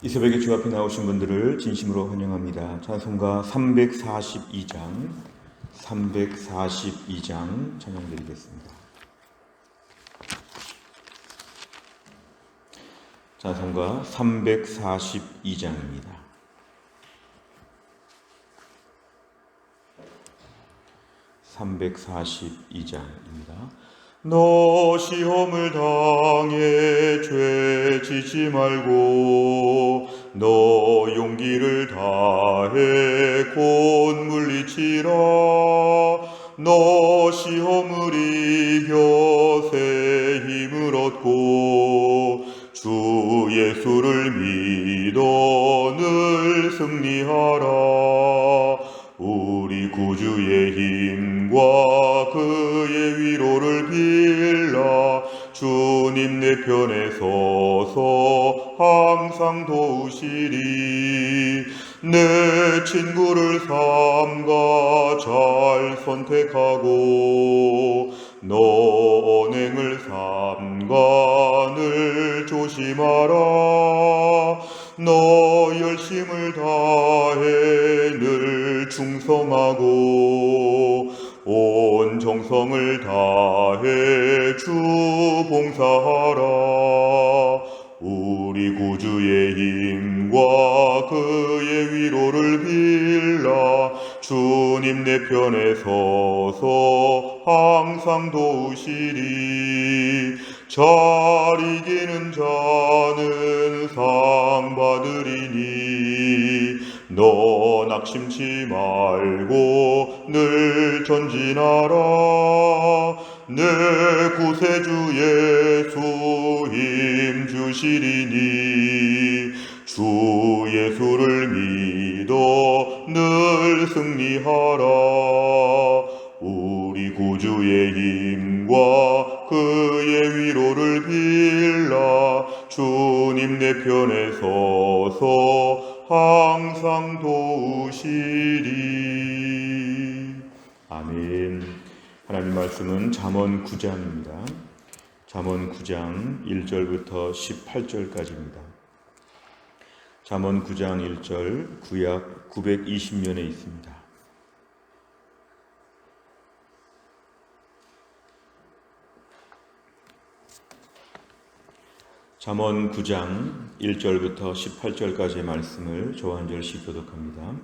이 새벽에 주 앞에 나오신 분들을 진심으로 환영합니다. 찬송가 342장 찬양드리겠습니다. 찬송가 342장입니다. 342장입니다. 너 시험을 당해 죄 짓지 말고 너 용기를 다해 곧 물리치라. 너 시험을 이겨 새 힘을 얻고 주 예수를 믿어 늘 승리하라. 우리 구주의 힘과 그의 위로를 빌라. 주님 내 편에 서서 항상 도우시리. 내 친구를 삼가 잘 선택하고 너 언행을 삼가 늘 조심하라. 너 열심을 다해 늘 충성하고 온 정성을 다해 주 봉사하라. 우리 구주의 힘과 그의 위로를 빌라. 주님 내 편에 서서 항상 도우시리. 잘 이기는 자는 상 받으리니 너 낙심치 말고 늘 전진하라. 내 구세주 예수 힘 주시리니 주 예수를 믿어 늘 승리하라. 우리 구주의 힘과 그의 위로를 빌라. 주님 내 편에 서서 항상 도우시리. 아멘. 하나님 말씀은 잠언 9장입니다. 잠언 9장 1절부터 18절까지입니다. 잠언 9장 1절 구약 920면에 있습니다. 잠언 9장 1절부터 18절까지의 말씀을 저 한 절씩 교독합니다.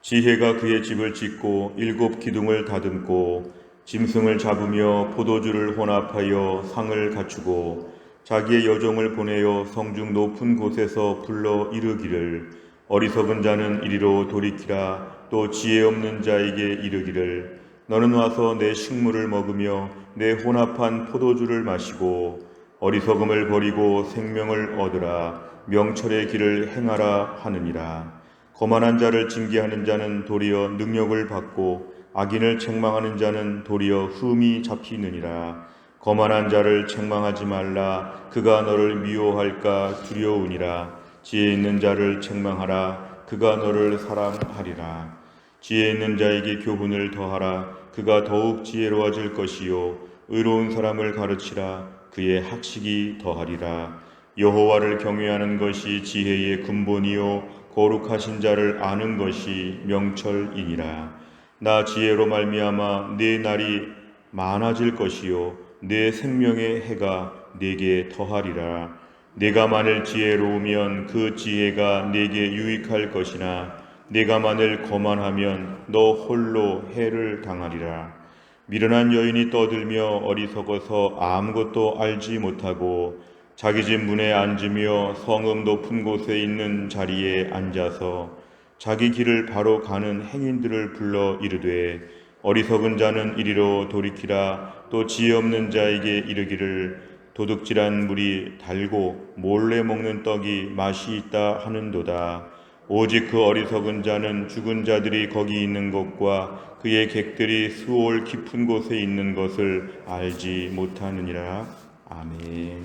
지혜가 그의 집을 짓고 7 기둥을 다듬고 짐승을 잡으며 포도주를 혼합하여 상을 갖추고 자기의 여종을 보내어 성중 높은 곳에서 불러 이르기를 어리석은 자는 이리로 돌이키라. 또 지혜 없는 자에게 이르기를 너는 와서 내 식물을 먹으며 내 혼합한 포도주를 마시고 어리석음을 버리고 생명을 얻으라. 명철의 길을 행하라 하느니라. 거만한 자를 징계하는 자는 도리어 능력을 받고 악인을 책망하는 자는 도리어 흠이 잡히느니라. 거만한 자를 책망하지 말라. 그가 너를 미워할까 두려우니라. 지혜 있는 자를 책망하라. 그가 너를 사랑하리라. 지혜 있는 자에게 교훈을 더하라. 그가 더욱 지혜로워질 것이요 의로운 사람을 가르치라. 그의 학식이 더하리라. 여호와를 경외하는 것이 지혜의 근본이요 거룩하신 자를 아는 것이 명철이니라. 나 지혜로 말미암아 내 날이 많아질 것이요 내 생명의 해가 내게 더하리라. 내가 만일 지혜로우면 그 지혜가 내게 유익할 것이나 내가 만일 거만하면 너 홀로 해를 당하리라. 미련한 여인이 떠들며 어리석어서 아무것도 알지 못하고 자기 집 문에 앉으며 성읍 높은 곳에 있는 자리에 앉아서 자기 길을 바로 가는 행인들을 불러 이르되 어리석은 자는 이리로 돌이키라. 또 지혜 없는 자에게 이르기를 도둑질한 물이 달고 몰래 먹는 떡이 맛이 있다 하는도다. 오직 그 어리석은 자는 죽은 자들이 거기 있는 것과 그의 객들이 수올 깊은 곳에 있는 것을 알지 못하느니라. 아멘.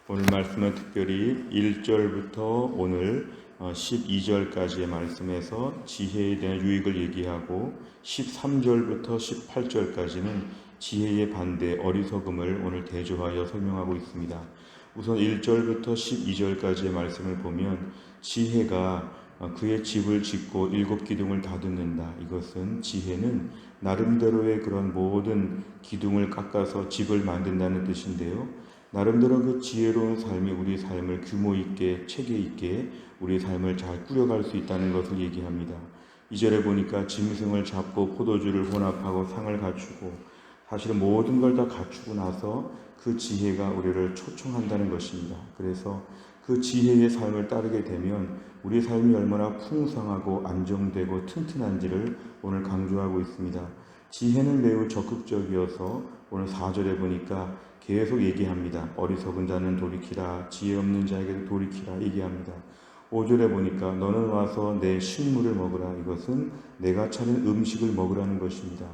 오늘 말씀은 특별히 1절부터 오늘 12절까지의 말씀에서 지혜에 대한 유익을 얘기하고 13절부터 18절까지는 지혜의 반대 어리석음을 오늘 대조하여 설명하고 있습니다. 우선 1절부터 12절까지의 말씀을 보면 지혜가 그의 집을 짓고 7기둥을 다듬는다. 이것은 지혜는 나름대로의 그런 모든 기둥을 깎아서 집을 만든다는 뜻인데요. 나름대로 그 지혜로운 삶이 우리 삶을 규모 있게 체계 있게 우리 삶을 잘 꾸려갈 수 있다는 것을 얘기합니다. 2절에 보니까 짐승을 잡고 포도주를 혼합하고 상을 갖추고 사실은 모든 걸 다 갖추고 나서 그 지혜가 우리를 초청한다는 것입니다. 그래서 그 지혜의 삶을 따르게 되면 우리 삶이 얼마나 풍성하고 안정되고 튼튼한지를 오늘 강조하고 있습니다. 지혜는 매우 적극적이어서 오늘 4절에 보니까 계속 얘기합니다. 어리석은 자는 돌이키라, 지혜 없는 자에게도 돌이키라 얘기합니다. 5절에 보니까 너는 와서 내 식물을 먹으라. 이것은 내가 차린 음식을 먹으라는 것입니다.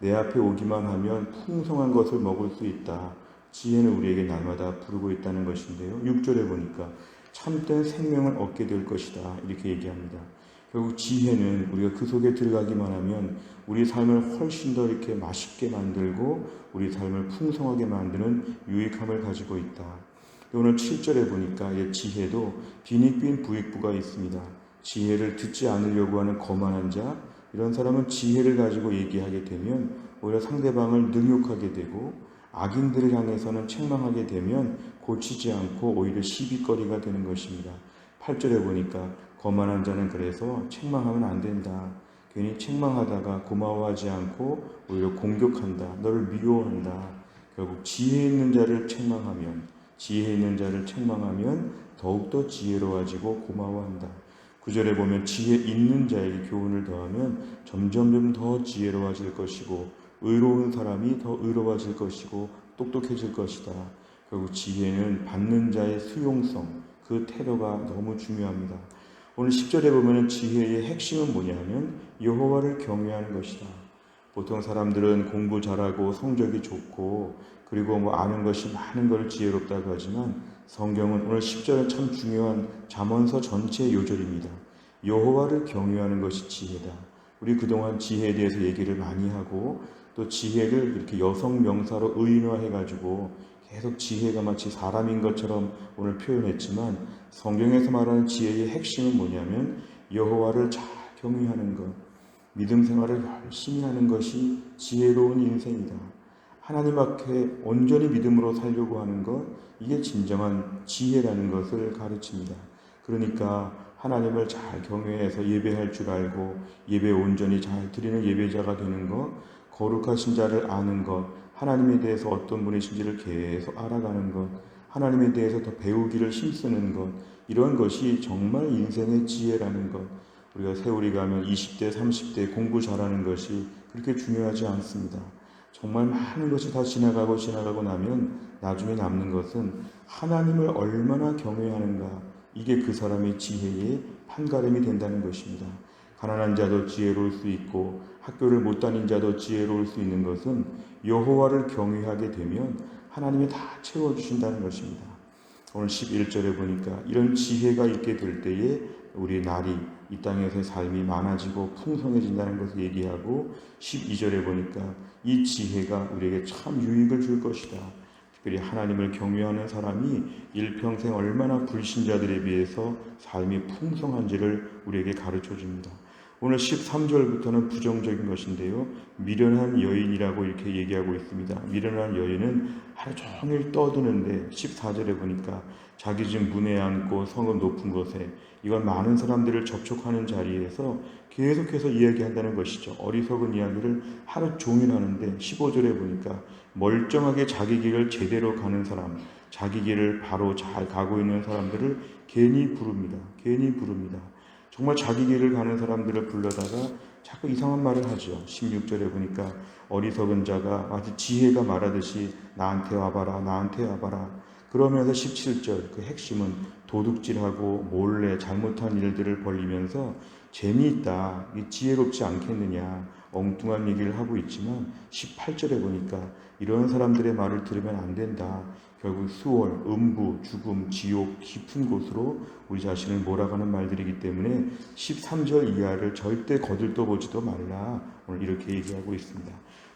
내 앞에 오기만 하면 풍성한 것을 먹을 수 있다. 지혜는 우리에게 날마다 부르고 있다는 것인데요. 6절에 보니까 참된 생명을 얻게 될 것이다. 이렇게 얘기합니다. 결국 지혜는 우리가 그 속에 들어가기만 하면 우리 삶을 훨씬 더 이렇게 맛있게 만들고 우리 삶을 풍성하게 만드는 유익함을 가지고 있다. 오늘 7절에 보니까 지혜도 빈익빈 부익부가 있습니다. 지혜를 듣지 않으려고 하는 거만한 자, 이런 사람은 지혜를 가지고 얘기하게 되면 오히려 상대방을 능욕하게 되고 악인들을 향해서는 책망하게 되면 고치지 않고 오히려 시비거리가 되는 것입니다. 8절에 보니까 거만한 자는 그래서 책망하면 안 된다. 괜히 책망하다가 고마워하지 않고 오히려 공격한다. 너를 미워한다. 결국 지혜 있는 자를 책망하면 더욱더 지혜로워지고 고마워한다. 9절에 보면 지혜 있는 자에게 교훈을 더하면 점점 더 지혜로워질 것이고 의로운 사람이 더 의로워질 것이고 똑똑해질 것이다. 결국 지혜는 받는 자의 수용성, 그 태도가 너무 중요합니다. 오늘 10절에 보면 지혜의 핵심은 뭐냐면 여호와를 경외하는 것이다. 보통 사람들은 공부 잘하고 성적이 좋고 그리고 아는 것이 많은 걸 지혜롭다고 하지만 성경은 오늘 10절은 참 중요한 잠언서 전체 요절입니다. 여호와를 경외하는 것이 지혜다. 우리 그동안 지혜에 대해서 얘기를 많이 하고 또 지혜를 이렇게 여성 명사로 의인화해가지고 계속 지혜가 마치 사람인 것처럼 오늘 표현했지만 성경에서 말하는 지혜의 핵심은 뭐냐면 여호와를 잘 경외하는 것, 믿음 생활을 열심히 하는 것이 지혜로운 인생이다. 하나님 앞에 온전히 믿음으로 살려고 하는 것, 이게 진정한 지혜라는 것을 가르칩니다. 그러니까 하나님을 잘 경외해서 예배할 줄 알고 예배 온전히 잘 드리는 예배자가 되는 것, 거룩하신 자를 아는 것, 하나님에 대해서 어떤 분이신지를 계속 알아가는 것, 하나님에 대해서 더 배우기를 힘쓰는 것, 이런 것이 정말 인생의 지혜라는 것. 우리가 세월이 가면 20대, 30대 공부 잘하는 것이 그렇게 중요하지 않습니다. 정말 많은 것이 다 지나가고 나면 나중에 남는 것은 하나님을 얼마나 경외하는가, 이게 그 사람의 지혜의 판가름이 된다는 것입니다. 가난한 자도 지혜로울 수 있고 학교를 못 다닌 자도 지혜로울 수 있는 것은 여호와를 경외하게 되면 하나님이 다 채워주신다는 것입니다. 오늘 11절에 보니까 이런 지혜가 있게 될 때에 우리 날이 이 땅에서의 삶이 많아지고 풍성해진다는 것을 얘기하고 12절에 보니까 이 지혜가 우리에게 참 유익을 줄 것이다. 특별히 하나님을 경외하는 사람이 일평생 얼마나 불신자들에 비해서 삶이 풍성한지를 우리에게 가르쳐 줍니다. 오늘 13절부터는 부정적인 것인데요. 미련한 여인이라고 이렇게 얘기하고 있습니다. 미련한 여인은 하루 종일 떠드는데 14절에 보니까 자기 집 문에 앉고 성읍 높은 곳에, 이건 많은 사람들을 접촉하는 자리에서 계속해서 이야기한다는 것이죠. 어리석은 이야기를 하루 종일 하는데 15절에 보니까 멀쩡하게 자기 길을 제대로 가는 사람, 자기 길을 바로 잘 가고 있는 사람들을 괜히 부릅니다. 정말 자기 길을 가는 사람들을 불러다가 자꾸 이상한 말을 하죠. 16절에 보니까 어리석은 자가 마치 지혜가 말하듯이 나한테 와봐라. 그러면서 17절 그 핵심은 도둑질하고 몰래 잘못한 일들을 벌리면서 재미있다, 지혜롭지 않겠느냐, 엉뚱한 얘기를 하고 있지만 18절에 보니까 이런 사람들의 말을 들으면 안 된다. 결국 수월, 음부, 죽음, 지옥, 깊은 곳으로 우리 자신을 몰아가는 말들이기 때문에 13절 이하를 절대 거들떠보지도 말라. 오늘 이렇게 얘기하고 있습니다.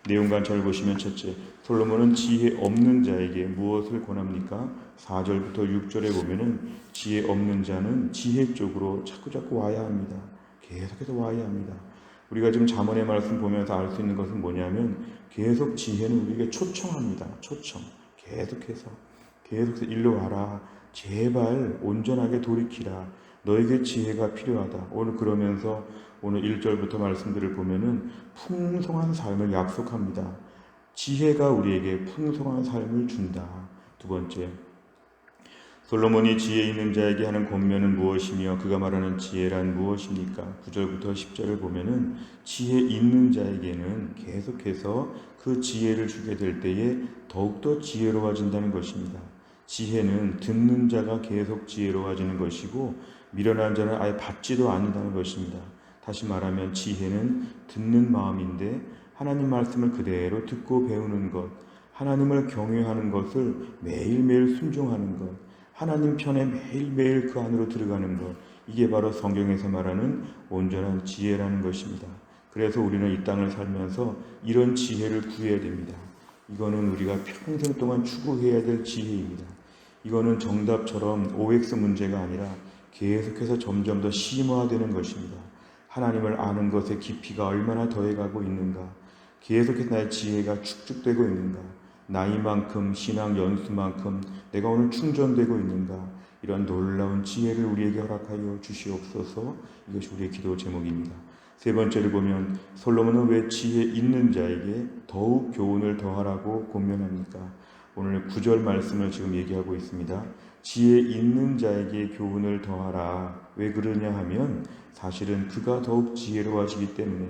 내용간 잘 보시면 첫째, 솔로몬은 지혜 없는 자에게 무엇을 권합니까? 4절부터 6절에 보면은 지혜 없는 자는 지혜 쪽으로 자꾸자꾸 와야 합니다. 계속해서 와야 합니다. 우리가 지금 잠언의 말씀 보면서 알 수 있는 것은 뭐냐면 계속 지혜는 우리에게 초청합니다. 초청. 계속해서 일로 와라. 제발 온전하게 돌이키라. 너에게 지혜가 필요하다. 오늘 그러면서 오늘 1절부터 말씀들을 보면은 풍성한 삶을 약속합니다. 지혜가 우리에게 풍성한 삶을 준다. 두 번째, 솔로몬이 지혜 있는 자에게 하는 권면은 무엇이며 그가 말하는 지혜란 무엇입니까? 9절부터 10절을 보면은 지혜 있는 자에게는 계속해서 그 지혜를 주게 될 때에 더욱더 지혜로워진다는 것입니다. 지혜는 듣는 자가 계속 지혜로워지는 것이고 미련한 자는 아예 받지도 않는다는 것입니다. 다시 말하면 지혜는 듣는 마음인데 하나님 말씀을 그대로 듣고 배우는 것, 하나님을 경외하는 것을 매일매일 순종하는 것, 하나님 편에 매일매일 그 안으로 들어가는 것, 이게 바로 성경에서 말하는 온전한 지혜라는 것입니다. 그래서 우리는 이 땅을 살면서 이런 지혜를 구해야 됩니다. 이거는 우리가 평생 동안 추구해야 될 지혜입니다. 이거는 정답처럼 OX 문제가 아니라 계속해서 점점 더 심화되는 것입니다. 하나님을 아는 것의 깊이가 얼마나 더해가고 있는가, 계속해서 나의 지혜가 축적되고 있는가, 나이만큼 신앙 연수만큼 내가 오늘 충전되고 있는가, 이런 놀라운 지혜를 우리에게 허락하여 주시옵소서. 이것이 우리의 기도 제목입니다. 세 번째를 보면 솔로몬은 왜 지혜 있는 자에게 더욱 교훈을 더하라고 권면합니까? 오늘 9절 말씀을 지금 얘기하고 있습니다. 지혜 있는 자에게 교훈을 더하라. 왜 그러냐 하면 사실은 그가 더욱 지혜로워지기 때문에,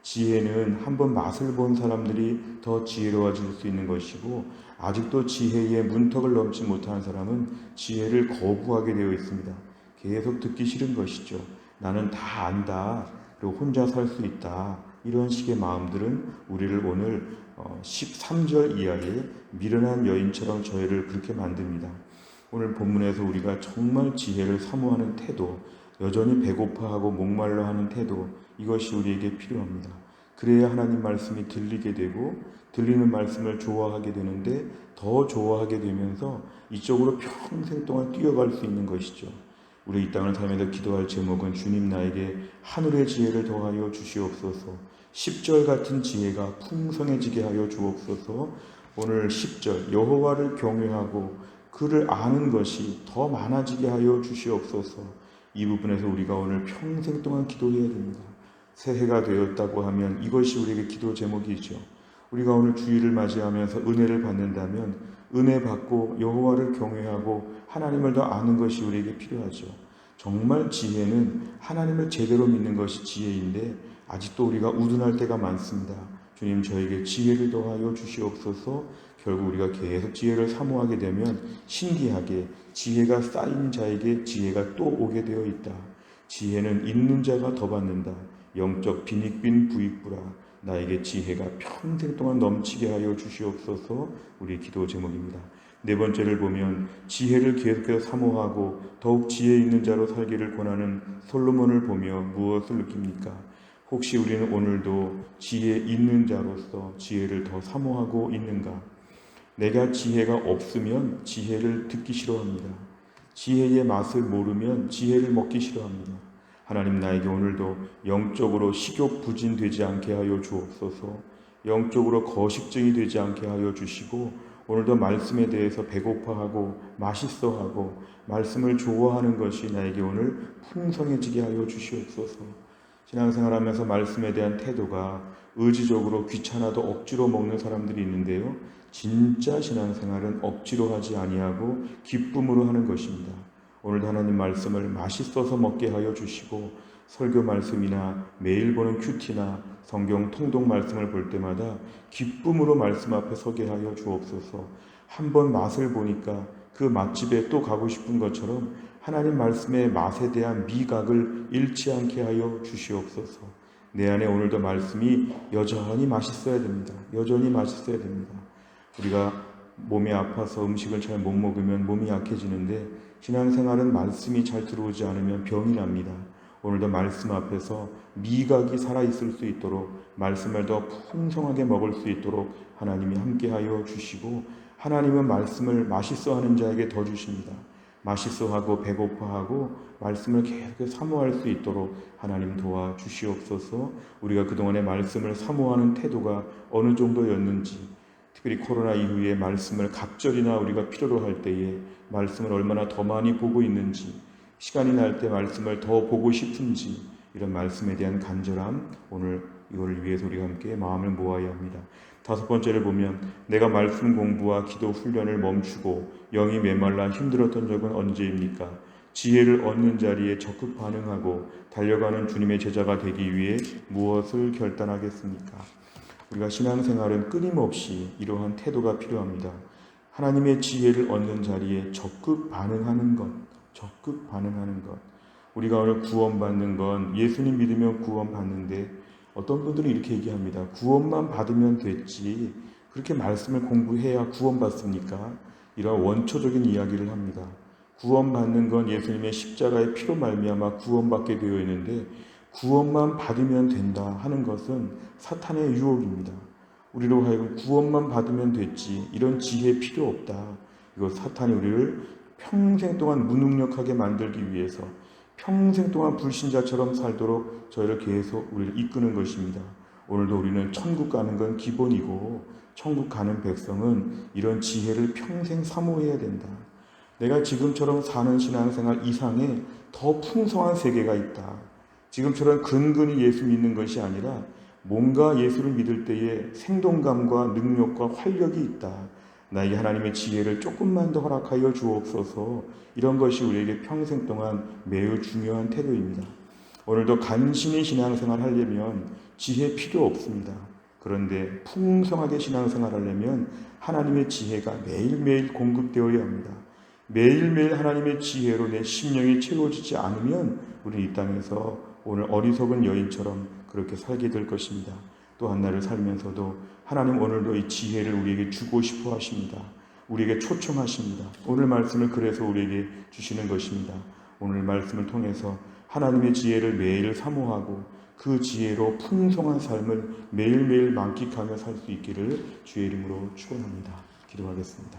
지혜는 한번 맛을 본 사람들이 더 지혜로워질 수 있는 것이고 아직도 지혜의 문턱을 넘지 못한 사람은 지혜를 거부하게 되어 있습니다. 계속 듣기 싫은 것이죠. 나는 다 안다. 그리고 혼자 살 수 있다. 이런 식의 마음들은 우리를 오늘 13절 이하의 미련한 여인처럼 저희를 그렇게 만듭니다. 오늘 본문에서 우리가 정말 지혜를 사모하는 태도, 여전히 배고파하고 목말라 하는 태도, 이것이 우리에게 필요합니다. 그래야 하나님 말씀이 들리게 되고 들리는 말씀을 좋아하게 되는데 더 좋아하게 되면서 이쪽으로 평생 동안 뛰어갈 수 있는 것이죠. 우리 이 땅을 살면서 기도할 제목은 주님 나에게 하늘의 지혜를 더하여 주시옵소서. 10절 같은 지혜가 풍성해지게 하여 주옵소서. 오늘 10절 여호와를 경외하고 그를 아는 것이 더 많아지게 하여 주시옵소서. 이 부분에서 우리가 오늘 평생 동안 기도해야 됩니다. 새해가 되었다고 하면 이것이 우리에게 기도 제목이죠. 우리가 오늘 주일을 맞이하면서 은혜를 받는다면 은혜 받고 여호와를 경외하고 하나님을 더 아는 것이 우리에게 필요하죠. 정말 지혜는 하나님을 제대로 믿는 것이 지혜인데 아직도 우리가 우둔할 때가 많습니다. 주님 저에게 지혜를 더하여 주시옵소서. 결국 우리가 계속 지혜를 사모하게 되면 신기하게 지혜가 쌓인 자에게 지혜가 또 오게 되어 있다. 지혜는 있는 자가 더 받는다. 영적 빈익빈 부익부라. 나에게 지혜가 평생 동안 넘치게 하여 주시옵소서. 우리 기도 제목입니다. 네 번째를 보면 지혜를 계속해서 사모하고 더욱 지혜 있는 자로 살기를 권하는 솔로몬을 보며 무엇을 느낍니까? 혹시 우리는 오늘도 지혜 있는 자로서 지혜를 더 사모하고 있는가? 내가 지혜가 없으면 지혜를 듣기 싫어합니다. 지혜의 맛을 모르면 지혜를 먹기 싫어합니다. 하나님 나에게 오늘도 영적으로 식욕 부진되지 않게 하여 주옵소서. 영적으로 거식증이 되지 않게 하여 주시고 오늘도 말씀에 대해서 배고파하고 맛있어하고 말씀을 좋아하는 것이 나에게 오늘 풍성해지게 하여 주시옵소서. 신앙생활하면서 말씀에 대한 태도가 의지적으로 귀찮아도 억지로 먹는 사람들이 있는데요. 진짜 신앙생활은 억지로 하지 아니하고 기쁨으로 하는 것입니다. 오늘도 하나님 말씀을 맛있어서 먹게 하여 주시고 설교 말씀이나 매일 보는 큐티나 성경 통독 말씀을 볼 때마다 기쁨으로 말씀 앞에 서게 하여 주옵소서. 한번 맛을 보니까 그 맛집에 또 가고 싶은 것처럼 하나님 말씀의 맛에 대한 미각을 잃지 않게 하여 주시옵소서. 내 안에 오늘도 말씀이 여전히 맛있어야 됩니다. 여전히 맛있어야 됩니다. 우리가 몸이 아파서 음식을 잘 못 먹으면 몸이 약해지는데 신앙생활은 말씀이 잘 들어오지 않으면 병이 납니다. 오늘도 말씀 앞에서 미각이 살아있을 수 있도록 말씀을 더 풍성하게 먹을 수 있도록 하나님이 함께하여 주시고, 하나님은 말씀을 맛있어하는 자에게 더 주십니다. 맛있어하고 배고파하고 말씀을 계속 사모할 수 있도록 하나님 도와주시옵소서. 우리가 그동안에 말씀을 사모하는 태도가 어느 정도였는지, 특별히 코로나 이후에 말씀을 갑절이나 우리가 필요로 할 때에 말씀을 얼마나 더 많이 보고 있는지, 시간이 날 때 말씀을 더 보고 싶은지, 이런 말씀에 대한 간절함, 오늘 이거를 위해서 우리가 함께 마음을 모아야 합니다. 5번째를 보면, 내가 말씀 공부와 기도 훈련을 멈추고 영이 메말라 힘들었던 적은 언제입니까? 지혜를 얻는 자리에 적극 반응하고 달려가는 주님의 제자가 되기 위해 무엇을 결단하겠습니까? 우리가 신앙생활은 끊임없이 이러한 태도가 필요합니다. 하나님의 지혜를 얻는 자리에 적극 반응하는 것, 적극 반응하는 것. 우리가 오늘 구원받는 건 예수님 믿으면 구원받는데, 어떤 분들은 이렇게 얘기합니다. 구원만 받으면 됐지, 그렇게 말씀을 공부해야 구원받습니까? 이런 원초적인 이야기를 합니다. 구원받는 건 예수님의 십자가의 피로 말미암아 구원받게 되어 있는데, 구원만 받으면 된다 하는 것은 사탄의 유혹입니다. 우리로 하여금 구원만 받으면 됐지, 이런 지혜 필요 없다. 이거 사탄이 우리를 평생 동안 무능력하게 만들기 위해서, 평생 동안 불신자처럼 살도록 저희를 계속 우리를 이끄는 것입니다. 오늘도 우리는 천국 가는 건 기본이고, 천국 가는 백성은 이런 지혜를 평생 사모해야 된다. 내가 지금처럼 사는 신앙생활 이상의 더 풍성한 세계가 있다. 지금처럼 근근히 예수 믿는 것이 아니라 뭔가 예수를 믿을 때에 생동감과 능력과 활력이 있다. 나에게 하나님의 지혜를 조금만 더 허락하여 주옵소서. 이런 것이 우리에게 평생 동안 매우 중요한 태도입니다. 오늘도 간신히 신앙생활 하려면 지혜 필요 없습니다. 그런데 풍성하게 신앙생활 하려면 하나님의 지혜가 매일매일 공급되어야 합니다. 매일매일 하나님의 지혜로 내 심령이 채워지지 않으면 우리는 이 땅에서 오늘 어리석은 여인처럼 그렇게 살게 될 것입니다. 또 한 날을 살면서도 하나님 오늘도 이 지혜를 우리에게 주고 싶어 하십니다. 우리에게 초청하십니다. 오늘 말씀을 그래서 우리에게 주시는 것입니다. 오늘 말씀을 통해서 하나님의 지혜를 매일 사모하고 그 지혜로 풍성한 삶을 매일매일 만끽하며 살 수 있기를 주의 이름으로 축원합니다. 기도하겠습니다.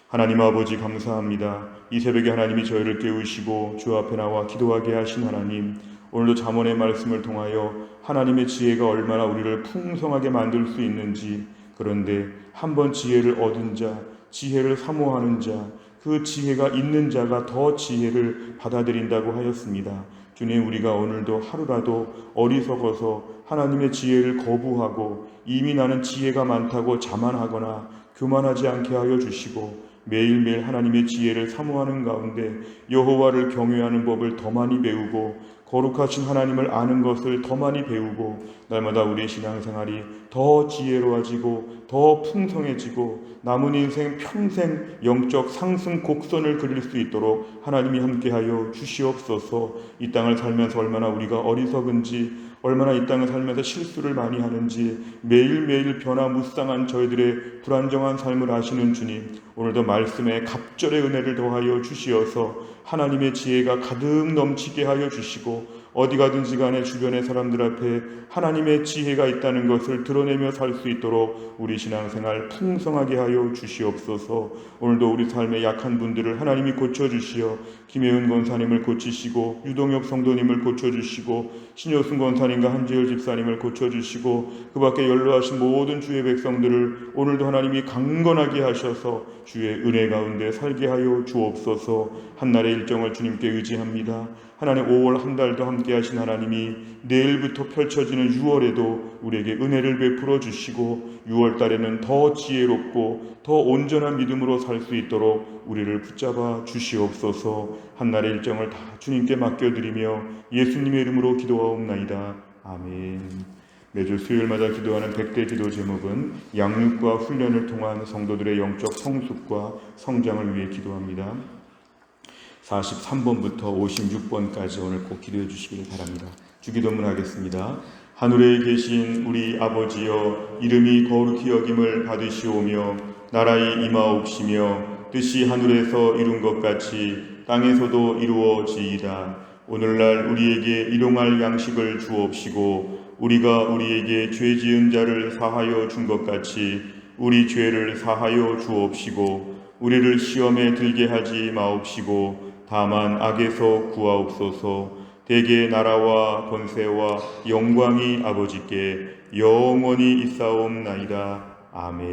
하나님 아버지 감사합니다. 이 새벽에 하나님이 저희를 깨우시고 주 앞에 나와 기도하게 하신 하나님, 오늘도 잠언의 말씀을 통하여 하나님의 지혜가 얼마나 우리를 풍성하게 만들 수 있는지, 그런데 한번 지혜를 얻은 자, 지혜를 사모하는 자, 그 지혜가 있는 자가 더 지혜를 받아들인다고 하였습니다. 주님, 우리가 오늘도 하루라도 어리석어서 하나님의 지혜를 거부하고 이미 나는 지혜가 많다고 자만하거나 교만하지 않게 하여 주시고, 매일매일 하나님의 지혜를 사모하는 가운데 여호와를 경외하는 법을 더 많이 배우고 거룩하신 하나님을 아는 것을 더 많이 배우고, 날마다 우리의 신앙생활이 더 지혜로워지고 더 풍성해지고 남은 인생 평생 영적 상승 곡선을 그릴 수 있도록 하나님이 함께하여 주시옵소서. 이 땅을 살면서 얼마나 우리가 어리석은지, 얼마나 이 땅을 살면서 실수를 많이 하는지, 매일매일 변화무쌍한 저희들의 불안정한 삶을 아시는 주님, 오늘도 말씀에 갑절의 은혜를 더하여 주시어서 하나님의 지혜가 가득 넘치게 하여 주시고, 어디 가든지 간에 주변의 사람들 앞에 하나님의 지혜가 있다는 것을 드러내며 살 수 있도록 우리 신앙생활 풍성하게 하여 주시옵소서. 오늘도 우리 삶의 약한 분들을 하나님이 고쳐주시어 김혜은 권사님을 고치시고, 유동엽 성도님을 고쳐주시고, 신효순 권사님과 한재열 집사님을 고쳐주시고, 그 밖에 연로하신 모든 주의 백성들을 오늘도 하나님이 강건하게 하셔서 주의 은혜 가운데 살게 하여 주옵소서. 한날의 일정을 주님께 의지합니다. 하나님, 5월 한 달도 함께 하신 하나님이 내일부터 펼쳐지는 6월에도 우리에게 은혜를 베풀어 주시고, 6월 달에는 더 지혜롭고 더 온전한 믿음으로 살 수 있도록 우리를 붙잡아 주시옵소서. 한날의 일정을 다 주님께 맡겨드리며 예수님의 이름으로 기도하옵나이다. 아멘. 매주 수요일마다 기도하는 100대 기도 제목은 양육과 훈련을 통한 성도들의 영적 성숙과 성장을 위해 기도합니다. 43번부터 56번까지 오늘 꼭 기도해 주시기를 바랍니다. 주기도문 하겠습니다. 하늘에 계신 우리 아버지여, 이름이 거룩히 여김을 받으시오며 나라의 임하옵시며 뜻이 하늘에서 이룬 것 같이 땅에서도 이루어지이다. 오늘날 우리에게 일용할 양식을 주옵시고 우리가 우리에게 죄 지은 자를 사하여 준 것 같이 우리 죄를 사하여 주옵시고 우리를 시험에 들게 하지 마옵시고 다만 악에서 구하옵소서. 대개 나라와 권세와 영광이 아버지께 영원히 있사옵나이다. 아멘.